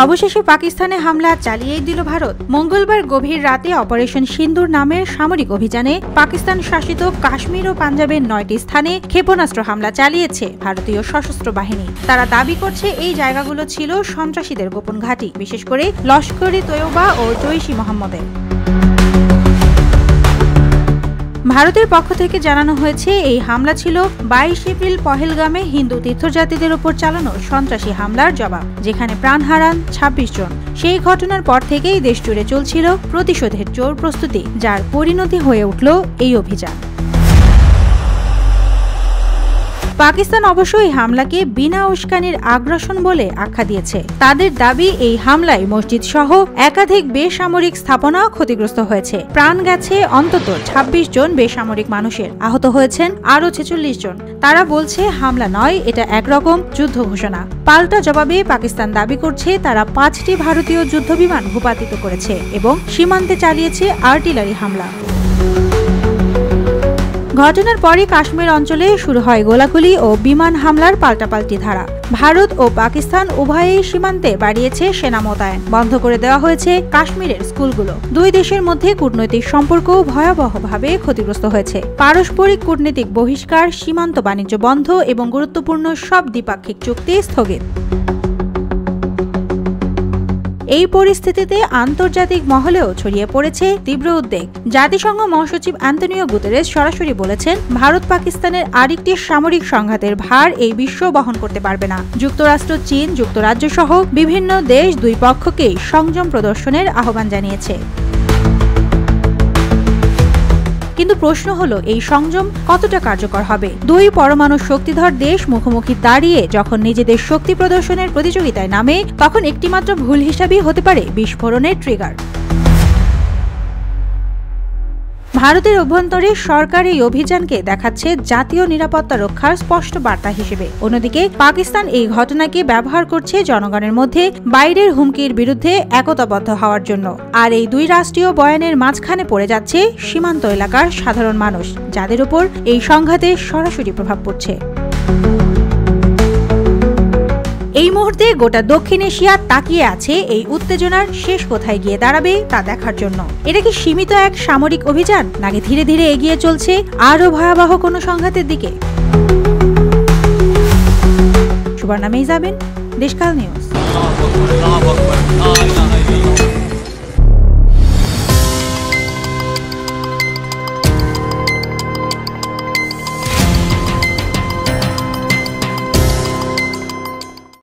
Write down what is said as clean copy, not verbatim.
অবশেষে পাকিস্তানে হামলা চালিয়েই দিল ভারত। মঙ্গলবার গভীর রাতে অপারেশন সিন্দুর নামের সামরিক অভিযানে পাকিস্তান শাসিত কাশ্মীর ও পাঞ্জাবের 9টি স্থানে ক্ষেপণাস্ত্র হামলা চালিয়েছে ভারতীয় সশস্ত্র বাহিনী। তারা দাবি করছে এই জায়গাগুলো ছিল সন্ত্রাসীদের গোপন ঘাঁটি, বিশেষ করে লস্কর-ই-তৈয়বা ও জৈশ-ই-মোহাম্মদের। ভারতের পক্ষ থেকে জানানো হয়েছে এই হামলা ছিল 22 এপ্রিল পহেলগামে হিন্দু তীর্থযাত্রীদের উপর চালানো সন্ত্রাসী হামলার জবাব, যেখানে প্রাণ হারান 26 জন। সেই ঘটনার পর থেকেই দেশ জুড়ে চলছিল প্রতিশোধের জোর প্রস্তুতি, যার পরিণতি হয়ে উঠল এই অভিযান। পাকিস্তান অবশ্য এই হামলাকে বিনা উস্কানির আগ্রাসন বলে আখ্যা দিয়েছে। তাদের দাবি, এই হামলায় মসজিদ সহ একাধিক বেসামরিক স্থাপনা ক্ষতিগ্রস্ত হয়েছে। প্রাণ গেছে অন্তত 26 জন বেসামরিক মানুষের, আহত হয়েছেন আরও 46 জন। তারা বলছে হামলা নয়, এটা একরকম যুদ্ধ ঘোষণা। পাল্টা জবাবে পাকিস্তান দাবি করছে তারা 5টি ভারতীয় যুদ্ধবিমান ভূপাতিত করেছে এবং সীমান্তে চালিয়েছে আর্টিলারি হামলা। ঘটনার পরই কাশ্মীর অঞ্চলে শুরু হয় গোলাগুলি ও বিমান হামলার পাল্টাপাল্টি ধারা। ভারত ও পাকিস্তান উভয়েই সীমান্তে বাড়িয়েছে সেনা মোতায়েন। বন্ধ করে দেওয়া হয়েছে কাশ্মীরের স্কুলগুলো। দুই দেশের মধ্যে কূটনৈতিক সম্পর্কও ভয়াবহভাবে ক্ষতিগ্রস্ত হয়েছে। পারস্পরিক কূটনৈতিক বহিষ্কার, সীমান্ত বাণিজ্য বন্ধ এবং গুরুত্বপূর্ণ সব দ্বিপাক্ষিক চুক্তি স্থগিত। এই পরিস্থিতিতে আন্তর্জাতিক মহলেও ছড়িয়ে পড়েছে তীব্র উদ্বেগ। জাতিসংঘ মহাসচিব অ্যান্তনিও গুতেরেস সরাসরি বলেছেন, ভারত পাকিস্তানের আরেকটি সামরিক সংঘাতের ভার এই বিশ্ব বহন করতে পারবে না। যুক্তরাষ্ট্র, চীন, যুক্তরাজ্য সহ বিভিন্ন দেশ দুই পক্ষকেই সংযম প্রদর্শনের আহ্বান জানিয়েছে। কিন্তু প্রশ্ন হলো, এই সংযম কতটা কার্যকর হবে? দুই পরমাণু শক্তিধর দেশ মুখোমুখি দাঁড়িয়ে যখন নিজেদের শক্তি প্রদর্শনের প্রতিযোগিতায় নামে, তখন একটিমাত্র ভুল হিসাবেই হতে পারে বিস্ফোরণের ট্রিগার। ভারতের অভ্যন্তরে সরকার এই অভিযানকে দেখাচ্ছে জাতীয় নিরাপত্তা রক্ষার স্পষ্ট বার্তা হিসেবে। অন্যদিকে পাকিস্তান এই ঘটনাকে ব্যবহার করছে জনগণের মধ্যে বাইরের হুমকির বিরুদ্ধে একতাবদ্ধ হওয়ার জন্য। আর এই দুই রাষ্ট্রীয় বয়ানের মাঝখানে পড়ে যাচ্ছে সীমান্ত এলাকার সাধারণ মানুষ, যাদের উপর এই সংঘাতে সরাসরি প্রভাব পড়ছে। এই মুহূর্তে গোটা দক্ষিণ এশিয়া তাকিয়ে আছে এই উত্তেজনার শেষ কোথায় গিয়ে দাঁড়াবে তা দেখার জন্য। এটা কি সীমিত এক সামরিক অভিযান, নাকি ধীরে ধীরে এগিয়ে চলছে আরও ভয়াবহ কোনো সংঘাতের দিকে? সুবর্ণা মেহজাবিন, দেশকাল নিউজ।